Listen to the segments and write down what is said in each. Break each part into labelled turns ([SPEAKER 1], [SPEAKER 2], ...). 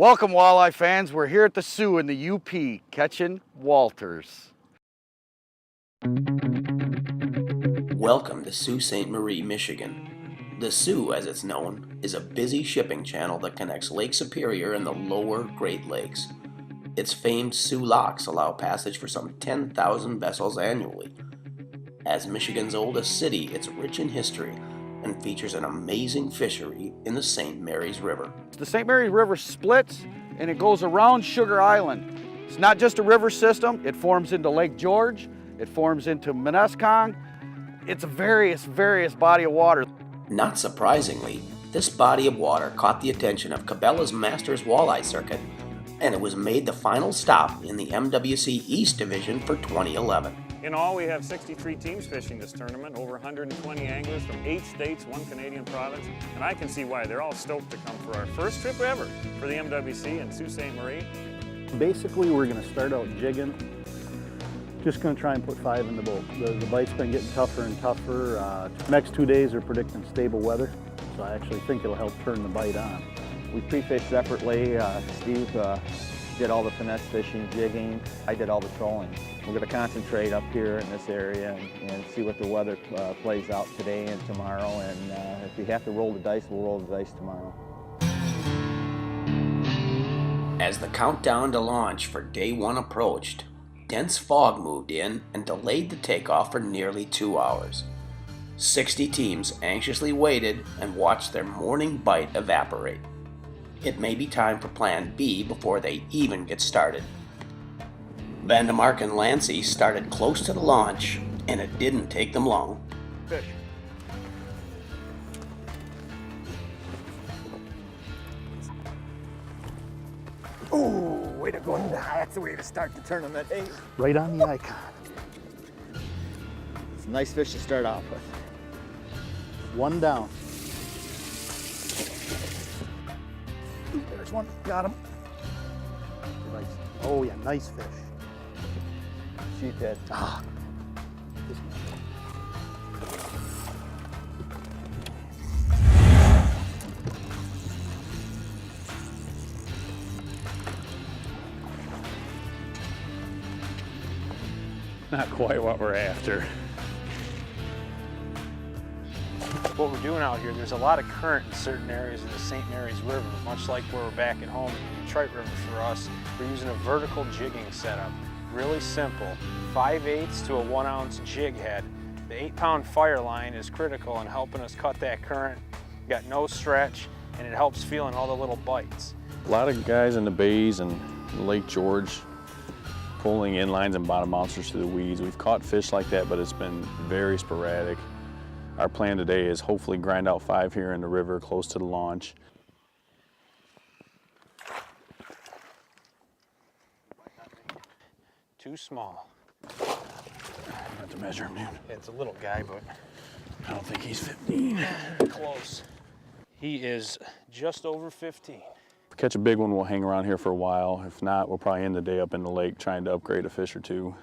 [SPEAKER 1] Welcome, walleye fans. We're here at the Sioux in the UP, catching Walters.
[SPEAKER 2] Welcome to Sault Ste. Marie, Michigan. The Sioux, as it's known, is a busy shipping channel that connects Lake Superior and the lower Great Lakes. Its famed Sioux locks allow passage for some 10,000 vessels annually. As Michigan's oldest city, it's rich in history and features an amazing fishery in the St. Mary's River.
[SPEAKER 1] The St. Mary's River splits and it goes around Sugar Island. It's not just a river system, it forms into Lake George, it forms into Munisconk. It's a various body of water.
[SPEAKER 2] Not surprisingly, this body of water caught the attention of Cabela's Masters Walleye Circuit, and it was made the final stop in the MWC East Division for 2011.
[SPEAKER 3] In all, we have 63 teams fishing this tournament, over 120 anglers from 8 states, 1 Canadian province, and I can see why they're all stoked to come for our first trip ever for the MWC in Sault Ste. Marie.
[SPEAKER 4] Basically, we're going to start out jigging. Just going to try and put 5 in the boat. The bite's been getting tougher and tougher. Next 2 days are predicting stable weather, so I actually think it'll help turn the bite on.
[SPEAKER 5] We pre-fished separately. Steve did all the finesse fishing, jigging. I did all the trolling. We're going to concentrate up here in this area and see what the weather plays out today and tomorrow. And if we have to roll the dice, we'll roll the dice tomorrow.
[SPEAKER 2] As the countdown to launch for day 1 approached, dense fog moved in and delayed the takeoff for nearly 2 hours. 60 teams anxiously waited and watched their morning bite evaporate. It may be time for Plan B before they even get started. Vandemark and Lancy started close to the launch, and it didn't take them long.
[SPEAKER 3] Fish.
[SPEAKER 4] Ooh, way to go. That's the way to start the tournament. Hey, right on the icon.
[SPEAKER 5] It's a nice fish to start off with.
[SPEAKER 4] 1 down. There's one. Got him. Nice. Oh yeah, nice fish.
[SPEAKER 5] Sheephead.
[SPEAKER 4] Ah.
[SPEAKER 3] Not quite what we're after.
[SPEAKER 6] What we're doing out here, there's a lot of current in certain areas of the St. Mary's River, much like where we're back at home in the Detroit River for us. We're using a vertical jigging setup. Really simple, 5/8 to a 1 ounce jig head. The 8-pound fire line is critical in helping us cut that current. Got no stretch, and it helps feeling all the little bites.
[SPEAKER 7] A lot of guys in the bays and Lake George pulling inlines and bottom bouncers through the weeds. We've caught fish like that, but it's been very sporadic. Our plan today is hopefully grind out 5 here in the river close to the launch.
[SPEAKER 6] Too small.
[SPEAKER 7] I have to measure him, dude.
[SPEAKER 6] It's a little guy, but
[SPEAKER 7] I don't think he's 15.
[SPEAKER 6] close. He is just over 15.
[SPEAKER 7] If we catch a big one, we'll hang around here for a while. If not, we'll probably end the day up in the lake trying to upgrade a fish or 2.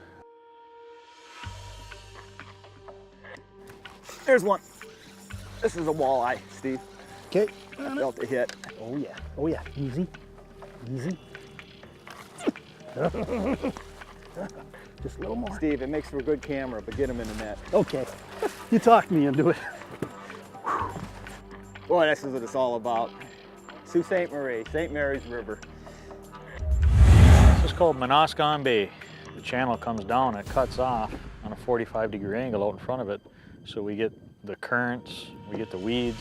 [SPEAKER 5] There's one. This is a walleye, Steve.
[SPEAKER 4] Okay.
[SPEAKER 5] I felt the hit.
[SPEAKER 4] Oh yeah. Oh yeah. Easy. Easy. Just a little more.
[SPEAKER 5] Steve, it makes for a good camera, but get him in the net.
[SPEAKER 4] Okay. You talked me into it.
[SPEAKER 5] Boy, this is what it's all about. Sault Ste. Marie, St. Mary's River.
[SPEAKER 6] This is called Munisconk Bay. The channel comes down, it cuts off on a 45-degree angle out in front of it. So we get the currents, we get the weeds.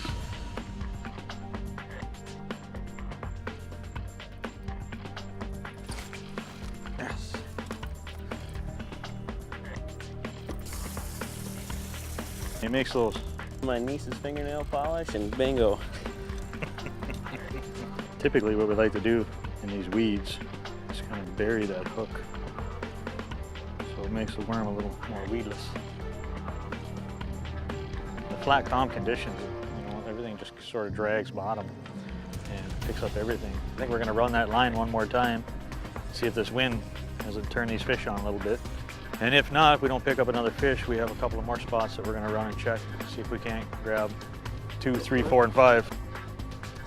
[SPEAKER 6] Yes. It makes those.
[SPEAKER 5] My niece's fingernail polish and bingo.
[SPEAKER 6] Typically what we like to do in these weeds is kind of bury that hook. So it makes the worm a little more weedless. Flat calm conditions, everything just sort of drags bottom and picks up everything. I think we're going to run that line one more time, see if this wind hasn't turned these fish on a little bit. And if not, if we don't pick up another fish, we have a couple of more spots that we're going to run and check, see if we can't grab 2, 3, 4, and 5.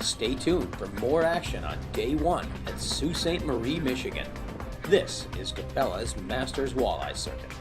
[SPEAKER 2] Stay tuned for more action on day 1 at Sault Ste. Marie, Michigan. This is Cabela's Masters Walleye Circuit.